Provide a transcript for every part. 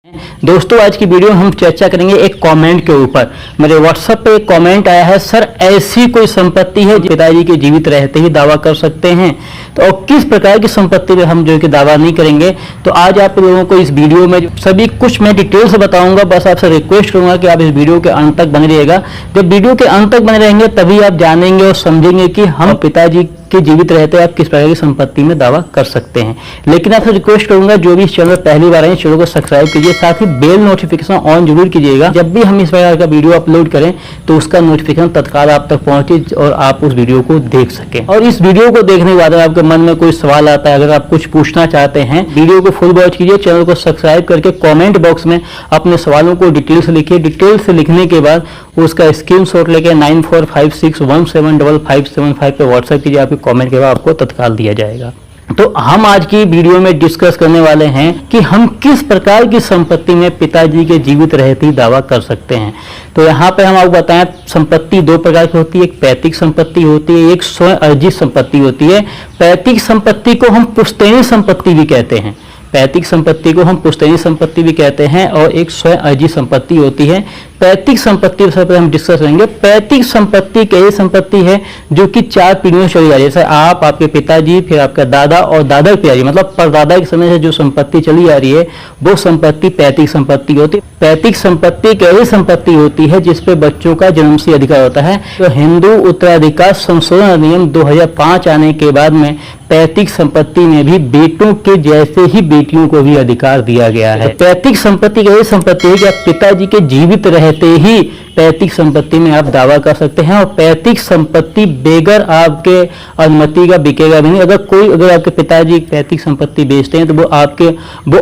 दोस्तों आज की वीडियो में हम चर्चा करेंगे एक कमेंट के ऊपर। मेरे व्हाट्सएप पे एक कमेंट आया है, सर ऐसी कोई संपत्ति है जो पिताजी के जीवित रहते ही दावा कर सकते हैं, तो और किस प्रकार की संपत्ति में हम जो कि दावा नहीं करेंगे। तो आज आप लोगों को इस वीडियो में सभी कुछ मैं डिटेल से बताऊंगा। बस आपसे रिक्वेस्ट करूंगा कि आप इस वीडियो के अंत तक बने रहिएगा। जब वीडियो के अंत तक बने रहेंगे तभी आप जानेंगे और समझेंगे कि हम पिताजी के जीवित रहते आप किस प्रकार की संपत्ति में दावा कर सकते हैं। लेकिन आपसे रिक्वेस्ट करूंगा जो भी इस चैनल पर पहली बार आए चैनल को सब्सक्राइब कीजिए, साथ ही बेल नोटिफिकेशन ऑन जरूर कीजिएगा। जब भी हम इस प्रकार का वीडियो अपलोड करें तो उसका नोटिफिकेशन तत्काल आप तक पहुंचे और आप उस वीडियो को देख सकें। और इस वीडियो को देखने के बाद आपके मन में कोई सवाल आता है, अगर आप कुछ पूछना चाहते हैं, वीडियो को फुल वॉच कीजिए, चैनल को सब्सक्राइब करके कॉमेंट बॉक्स में अपने सवालों को डिटेल से लिखिए। डिटेल से लिखने के बाद उसका स्क्रीनशॉट लेके 9456175575 पे व्हाट्सएप कीजिए। आपके कमेंट के बाद आपको तत्काल दिया जाएगा। तो हम आज की वीडियो में डिस्कस करने वाले हैं कि हम किस प्रकार की संपत्ति में पिताजी के जीवित रहते ही दावा कर सकते हैं। तो यहाँ पे हम आपको बताएं, संपत्ति दो प्रकार की होती है, एक पैतृक संपत्ति होती है, एक स्वयं अर्जित संपत्ति होती है। पैतृक संपत्ति को हम पुश्तैनी संपत्ति भी कहते हैं, पैतृक संपत्ति को हम पुश्तैनी संपत्ति भी कहते हैं, और एक स्वयं अर्जित संपत्ति होती है। पैतृक संपत्ति सबसे पहले हम डिस्कस करेंगे। पैतृक संपत्ति कैसी संपत्ति है जो कि 4 पीढ़ियों से चली आ रही है, जैसे आप, आपके पिताजी, फिर आपका दादा और दादा के पिताजी, मतलब परदादा के समय से जो संपत्ति चली आ रही है वो संपत्ति पैतृक संपत्ति होती है। पैतृक संपत्ति कैसी संपत्ति होती है जिसपे बच्चों का जन्म से अधिकार होता है। तो हिंदू उत्तराधिकार संशोधन अधिनियम 2005 आने के बाद में पैतृक संपत्ति में भी बेटों के जैसे ही बेटियों को भी अधिकार दिया गया है। पैतृक संपत्ति कैसी संपत्ति है कि आप पिताजी के जीवित रहते ही पैतृक संपत्ति में आप दावा कर सकते हैं, और पैतृक संपत्ति बेगर आपके अनुमति का बिकेगा भी नहीं। अगर आपके पिताजी पैतृक संपत्ति बेचते हैं तो वो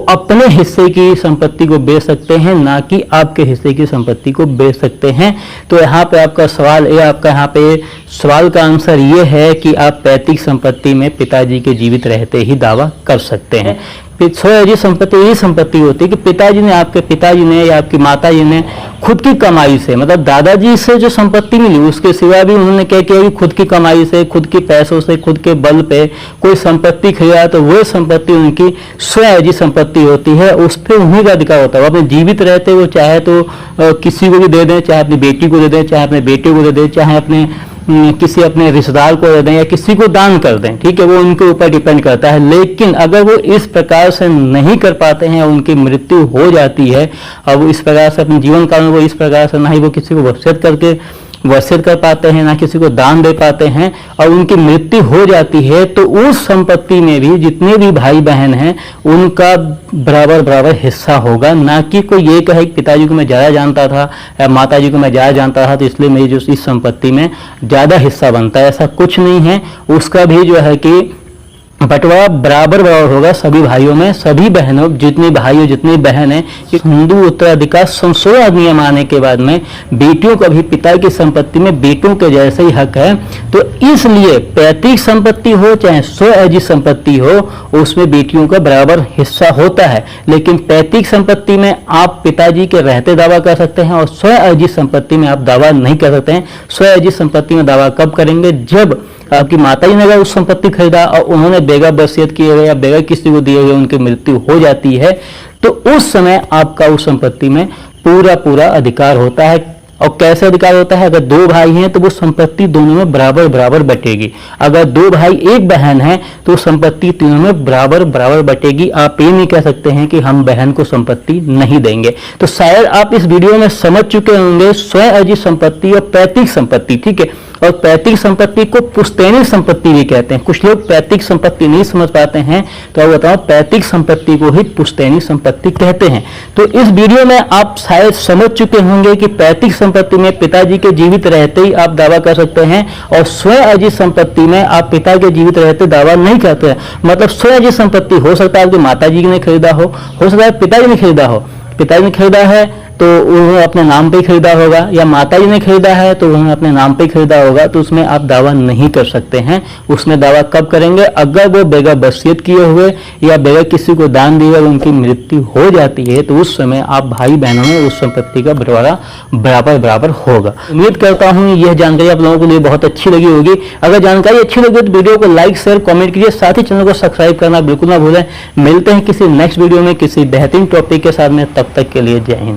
अपने हिस्से की संपत्ति को बेच सकते हैं, ना कि आपके हिस्से की संपत्ति को बेच सकते हैं। तो यहाँ पे आपका सवाल यहाँ पे सवाल का आंसर ये है कि आप पैतृक संपत्ति में पिताजी के जीवित रहते ही दावा कर सकते हैं। स्वयं संपत्ति यही संपत्ति होती है कि पिताजी ने, आपके पिताजी ने या आपकी माताजी ने खुद की कमाई से, मतलब दादाजी से जो संपत्ति मिली उसके सिवा भी उन्होंने क्या किया कि खुद की कमाई से, खुद के पैसों से, खुद के बल पे कोई संपत्ति खरीदा, तो वो संपत्ति उनकी स्वयं संपत्ति होती है, उस पर उन्हीं का अधिकार होता है। वो अपने जीवित रहते वो चाहे तो किसी को भी दे दें, चाहे अपनी बेटी को दे दें, चाहे अपने बेटे को दे दें, चाहे किसी अपने रिश्तेदार को दे दें या किसी को दान कर दें, ठीक है, वो उनके ऊपर डिपेंड करता है। लेकिन अगर वो इस प्रकार से नहीं कर पाते हैं, उनकी मृत्यु हो जाती है, और वो इस प्रकार से अपने जीवन काल में वो इस प्रकार से ना ही वो किसी को वसीयत कर पाते हैं, ना किसी को दान दे पाते हैं, और उनकी मृत्यु हो जाती है, तो उस संपत्ति में भी जितने भी भाई बहन हैं उनका बराबर हिस्सा होगा। ना कि कोई ये कहे कि पिताजी को मैं ज़्यादा जानता था या माताजी को मैं ज़्यादा जानता था तो इसलिए मेरी जो इस संपत्ति में ज़्यादा हिस्सा बनता है, ऐसा कुछ नहीं है। उसका भी जो है कि बंटवारा बराबर होगा सभी भाइयों में, सभी बहनों, जितने भाई और जितनी बहन है। हिंदू उत्तराधिकार संशोधन अधिनियम आने के बाद में बेटियों का भी पिता की संपत्ति में बेटों के जैसे ही हक है। तो इसलिए पैतृक संपत्ति हो चाहे स्वयं अर्जित संपत्ति हो, उसमें बेटियों का बराबर हिस्सा होता है। लेकिन पैतृक संपत्ति में आप पिताजी के रहते दावा कर सकते हैं, और स्वयं अर्जित संपत्ति में आप दावा नहीं कर सकते हैं। स्वयं अर्जित संपत्ति में दावा कब करेंगे? जब आपकी माताजी ने अगर उस संपत्ति खरीदा और उन्होंने बेगा वसीयत किए हुए या बेगा किसी को दिए हुए उनकी मृत्यु हो जाती है, तो उस समय आपका उस संपत्ति में पूरा अधिकार होता है। और कैसे अधिकार होता है? अगर 2 भाई हैं तो वो संपत्ति दोनों में बराबर बटेगी। अगर 2 भाई 1 बहन है तो संपत्ति तीनों में बराबर बटेगी। आप ये नहीं कह सकते हैं कि हम बहन को संपत्ति नहीं देंगे। तो शायद आप इस वीडियो में समझ चुके होंगे स्वयं अर्जित संपत्ति और पैतृक संपत्ति, ठीक है। और पैतृक संपत्ति को पुश्तैनी संपत्ति भी कहते हैं। कुछ लोग पैतृक संपत्ति नहीं समझ पाते हैं, तो आप बताओ पैतृक संपत्ति को ही पुश्तैनी संपत्ति कहते हैं। तो इस वीडियो में आप शायद समझ चुके होंगे कि पैतृक संपत्ति में पिताजी के जीवित रहते ही आप दावा कर सकते हैं, और स्वयं अर्जित संपत्ति में आप पिता के जीवित रहते दावा नहीं करते हैं। मतलब स्वयं अर्जित संपत्ति हो सकता है आपकी माताजी ने खरीदा हो सकता है पिताजी ने खरीदा हो। पिताजी ने खरीदा है तो उन्होंने अपने नाम पे खरीदा होगा, या माता जी ने खरीदा है तो उन्होंने अपने नाम पे खरीदा होगा, तो उसमें आप दावा नहीं कर सकते हैं। उसमें दावा कब करेंगे? अगर वो बगैर वसीयत किए हुए या बगैर किसी को दान दिए हुए उनकी मृत्यु हो जाती है, तो उस समय आप भाई बहनों में उस संपत्ति का बंटवारा बराबर बराबर होगा। उम्मीद करता हूं यह जानकारी आप लोगों के लिए बहुत अच्छी लगी होगी। अगर जानकारी अच्छी लगी तो वीडियो को लाइक शेयर कमेंट कीजिए, साथ ही चैनल को सब्सक्राइब करना बिल्कुल ना भूलें। मिलते हैं किसी नेक्स्ट वीडियो में किसी बेहतरीन टॉपिक के साथ में, तब तक के लिए जय हिंद।